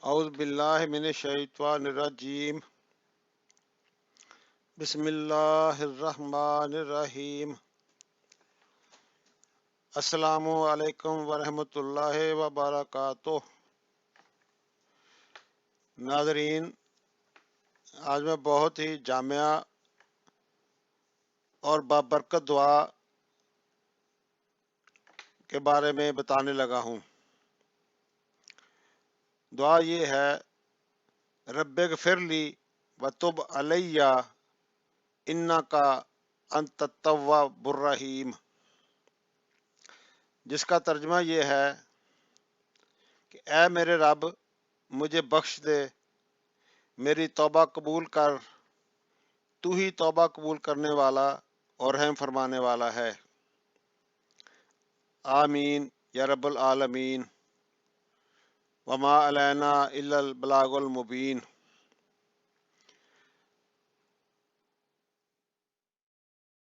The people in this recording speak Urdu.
اعوذ باللہ من الشیطان الرجیم بسم اللہ الرحمن الرحیم السلام علیکم ورحمۃ اللہ وبرکاتہ۔ ناظرین، آج میں بہت ہی جامعہ اور بابرکت دعا کے بارے میں بتانے لگا ہوں۔ دعا یہ ہے: رب اغفر لی وتب علی انکا انت التواب الرحیم، جس کا ترجمہ یہ ہے کہ اے میرے رب، مجھے بخش دے، میری توبہ قبول کر، تو ہی توبہ قبول کرنے والا اور رحم فرمانے والا ہے۔ آمین یا رب العالمین۔ وما علینا الا البلاغ المبین۔